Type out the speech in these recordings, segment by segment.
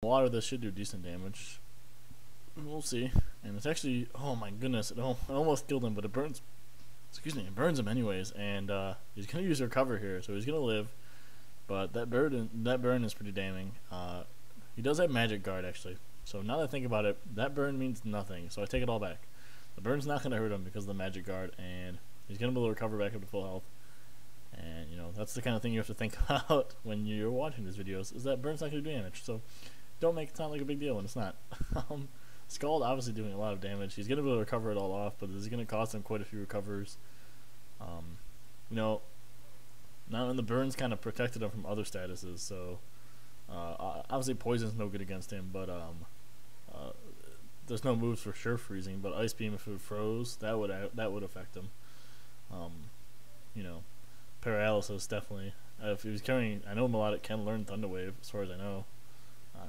A lot of this should do decent damage. We'll see. And it's actually, oh my goodness, it almost killed him, but it burns. Excuse me, it burns him anyways, and he's gonna use recover here, so he's gonna live. But that burn is pretty damning. He does have magic guard actually. So now that I think about it, that burn means nothing. So I take it all back. The burn's not gonna hurt him because of the magic guard, and he's gonna be able to recover back up to full health. And you know that's the kind of thing you have to think about when you're watching these videos. Is that burn's not gonna do damage? So don't make it sound like a big deal when it's not. Scald obviously doing a lot of damage. He's gonna be able to recover it all off, but this is gonna cost him quite a few recovers. You know. Now, and the burns kind of protected him from other statuses, so obviously poison's no good against him, but there's no moves for sure freezing, but ice beam if it froze, that would affect him. You know, paralysis definitely. If he was carrying, I know Melodic can learn Thunder Wave as far as I know.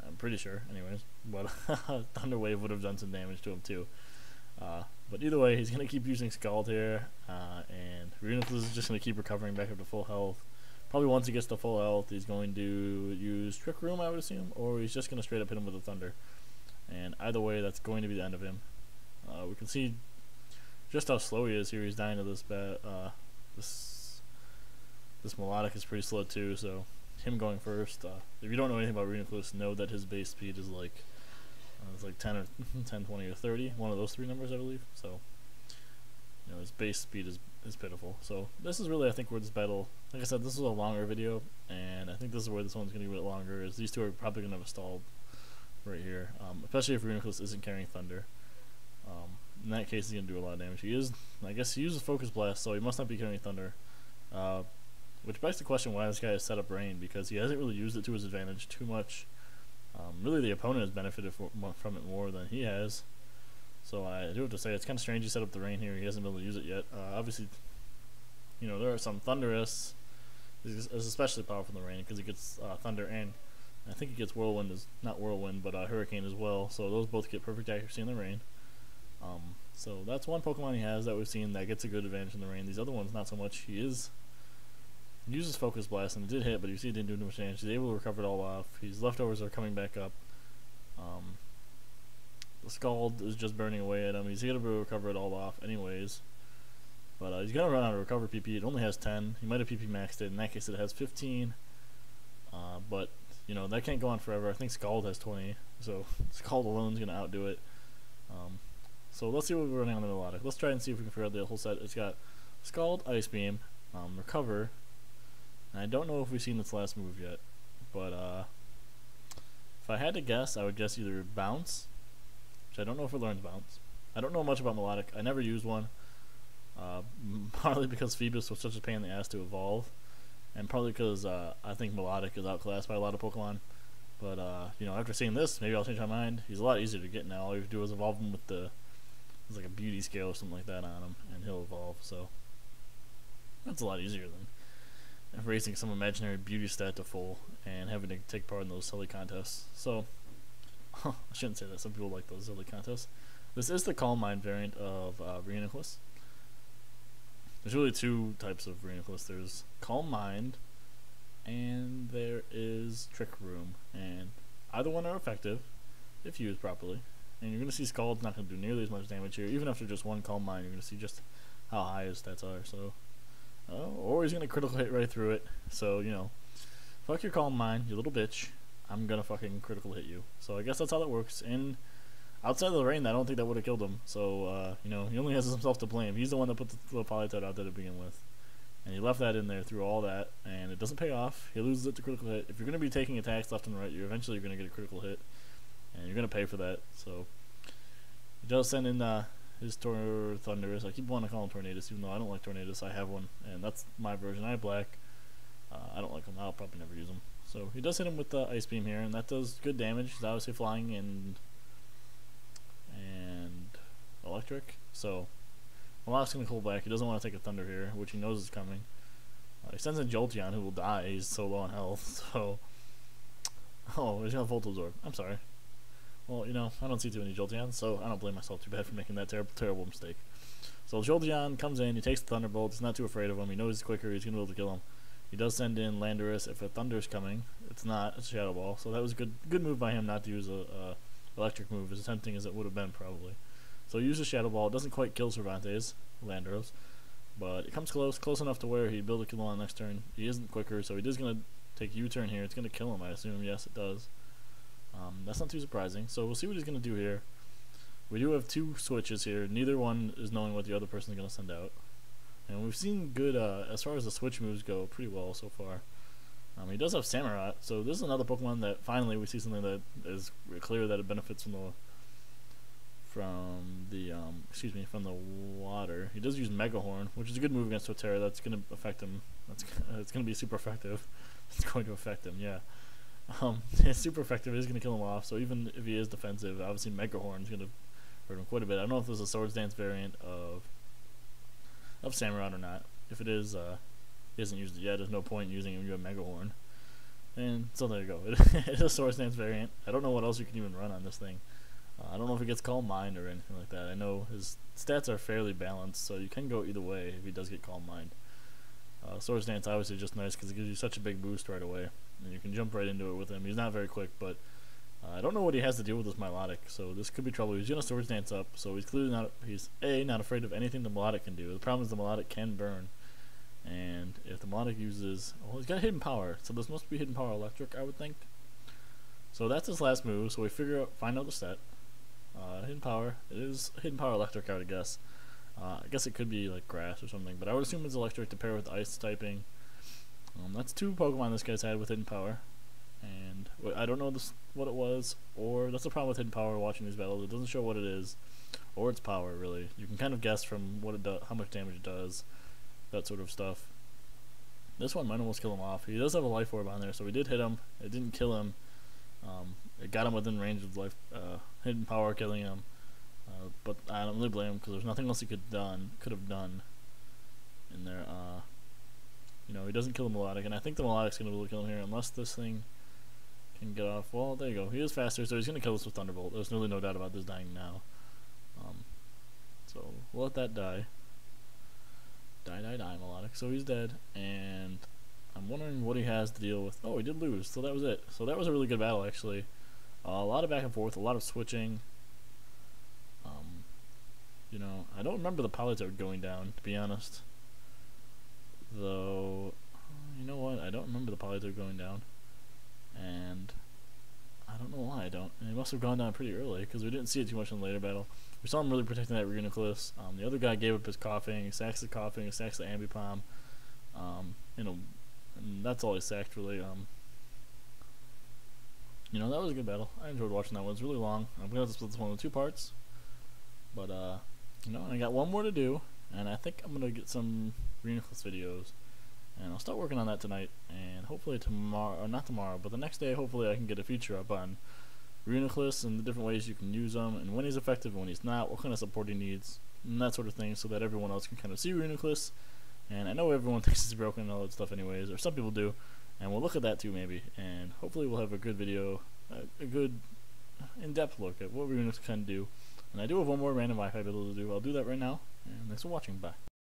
I'm pretty sure, anyways, but Thunder Wave would have done some damage to him too. But either way, he's going to keep using Scald here, and Reuniclus is just going to keep recovering back up to full health. Probably once he gets to full health, he's going to use Trick Room, I would assume, or he's just going to straight up hit him with a Thunder. And either way, that's going to be the end of him. We can see just how slow he is here. He's dying to this this Melodic is pretty slow too, so him going first. If you don't know anything about Reuniclus, know that his base speed is like it's like 10 or 10, 20 or 30, one of those three numbers I believe. So you know his base speed is pitiful. So this is really I think where this battle, like I said, this is a longer video, and I think this is where this one's going to be a bit longer. Is these two are probably going to have a stall right here, especially if Reuniclus isn't carrying Thunder. In that case, he's going to do a lot of damage. He is, I guess, he uses Focus Blast, so he must not be carrying Thunder. Which begs the question why this guy has set up Rain, because he hasn't really used it to his advantage too much. Really, the opponent has benefited from it more than he has. So I do have to say, it's kind of strange he set up the Rain here. He hasn't been able to use it yet. Obviously, you know, there are some Thunderists. Is especially powerful in the Rain because he gets Thunder, and I think he gets Whirlwind, not Whirlwind, but Hurricane as well. So those both get perfect accuracy in the Rain. So that's one Pokemon he has that we've seen that gets a good advantage in the Rain. These other ones, not so much. He uses Focus Blast, and it did hit, but you see it didn't do too much damage. He's able to recover it all off. His leftovers are coming back up. The Scald is just burning away at him. He's able to recover it all off anyways. But he's going to run out of recover PP. It only has 10. He might have PP maxed it. In that case, it has 15. But, you know, that can't go on forever. I think Scald has 20. So Scald alone is going to outdo it. So let's see what we're running on the Melodic. Let's try and see if we can figure out the whole set. It's got Scald, Ice Beam, Recover. And I don't know if we've seen its last move yet. But if I had to guess, I would guess either Bounce, which I don't know if it learns Bounce. I don't know much about Melodic. I never used one. Partly because Phoebus was such a pain in the ass to evolve, and partly because I think Melodic is outclassed by a lot of Pokemon. But you know, after seeing this, maybe I'll change my mind. He's a lot easier to get now. All you have to do is evolve him with there's like a beauty scale or something like that on him, and he'll evolve. So that's a lot easier than raising some imaginary beauty stat to full and having to take part in those silly contests. So I shouldn't say that. Some people like those silly contests. This is the Calm Mind variant of Reuniclus. There's really two types of Reuniclus. There's Calm Mind, and there is Trick Room. And either one are effective if used properly. And you're going to see Scald's not going to do nearly as much damage here. Even after just one Calm Mind, you're going to see just how high his stats are. So, or he's going to critical hit right through it. So, you know, fuck your Calm Mind, you little bitch. I'm going to fucking critical hit you. So I guess that's how that works. And outside of the Rain, I don't think that would have killed him. So, you know, he only has himself to blame. He's the one that put the little Polytoad out there to begin with. And he left that in there through all that, and it doesn't pay off. He loses it to critical hit. If you're going to be taking attacks left and right, you're eventually going to get a critical hit. And you're going to pay for that. So, he does send in his Thunderous. I keep wanting to call him Tornadus, even though I don't like Tornadus. I have one, and that's my version. I have black. I don't like him. I'll probably never use him. So, he does hit him with the Ice Beam here, and that does good damage. He's obviously flying and electric. So, Melodic's going to pull back. He doesn't want to take a Thunder here, which he knows is coming. He sends in Jolteon, who will die. He's so low on health. So, oh, he's going to Volt Absorb. I'm sorry. Well, you know, I don't see too many Jolteons, so I don't blame myself too bad for making that terrible mistake. So Jolteon comes in, he takes the Thunderbolt, he's not too afraid of him, he knows he's quicker, he's going to be able to kill him. He does send in Landorus if a Thunder's coming. It's not, it's Shadow Ball, so that was a good move by him not to use a electric move, as tempting as it would have been probably. So he uses Shadow Ball. It doesn't quite kill Cervantes, Landorus, but it comes close enough to where he build a kill on next turn. He isn't quicker, so he is going to take U-turn here. It's going to kill him, I assume. Yes, it does. That's not too surprising. So we'll see what he's going to do here. We do have two switches here. Neither one is knowing what the other person is going to send out. And we've seen good, as far as the switch moves go, pretty well so far. He does have Samurott, so this is another Pokemon that finally we see something that is clear that it benefits from the water. He does use Mega Horn, which is a good move against Terra. That's going to affect him. It's going to be super effective. It's going to affect him, yeah. It's super effective. It is going to kill him off. So even if he is defensive, obviously Mega Horn is going to hurt him quite a bit. I don't know if there's a Swords Dance variant of Samurott or not. If it is, he hasn't used it yet. There's no point in using it when you have Mega Horn. And so there you go. It is a Swords Dance variant. I don't know what else you can even run on this thing. I don't know if it gets Calm Mind or anything like that. I know his stats are fairly balanced, so you can go either way if he does get Calm Mind. Swords Dance obviously just nice because it gives you such a big boost right away, and you can jump right into it with him. He's not very quick, but I don't know what he has to deal with this Milotic, so this could be trouble. He's gonna Swords Dance up, so he's clearly not. He's not afraid of anything the Milotic can do. The problem is the Milotic can burn, and if the Milotic uses, well, he's got Hidden Power, so this must be Hidden Power Electric, I would think. So that's his last move. So we find out the set. Hidden Power. It is Hidden Power Electric, I would guess. I guess it could be like Grass or something, but I would assume it's Electric to pair with Ice typing. That's two Pokemon this guy's had with Hidden Power, and I don't know what it was, or that's the problem with Hidden Power watching these battles. It doesn't show what it is, or its power really. You can kind of guess from what it does, how much damage it does, that sort of stuff. This one might almost kill him off. He does have a Life Orb on there, so we did hit him. It didn't kill him. It got him within range of Hidden Power killing him, but I don't really blame him because there's nothing else he could have done in there. He doesn't kill the Melodic, and I think the Melodic's going to be able to kill him here unless this thing can get off. Well, there you go. He is faster, so he's going to kill us with Thunderbolt. There's really no doubt about this dying now. So we'll let that die. Die, Melodic. So he's dead, and I'm wondering what he has to deal with. Oh, he did lose, so that was it. So that was a really good battle, actually. A lot of back and forth, a lot of switching. I don't remember the Politoed going down, to be honest. Though, you know what? I don't remember the Politoed going down. And I don't know why I don't. And it must have gone down pretty early, because we didn't see it too much in the later battle. We saw him really protecting that Reuniclus. The other guy gave up his coughing. He sacks the coughing, he sacks the Ambipom. And that's all he sacked, really. That was a good battle. I enjoyed watching that one. It's really long. I'm going to have to split this one into two parts. But, I got one more to do. And I think I'm going to get some Reuniclus videos. And I'll start working on that tonight. And hopefully tomorrow, or not tomorrow, but the next day, hopefully I can get a feature up on Reuniclus and the different ways you can use them. And when he's effective and when he's not, what kind of support he needs. And that sort of thing, so that everyone else can kind of see Reuniclus. And I know everyone thinks it's broken and all that stuff anyways, or some people do. And we'll look at that too, maybe. And hopefully we'll have a good video, a good in-depth look at what Reuniclus can do. And I do have one more random Wi-Fi video to do. I'll do that right now. And thanks for watching. Bye.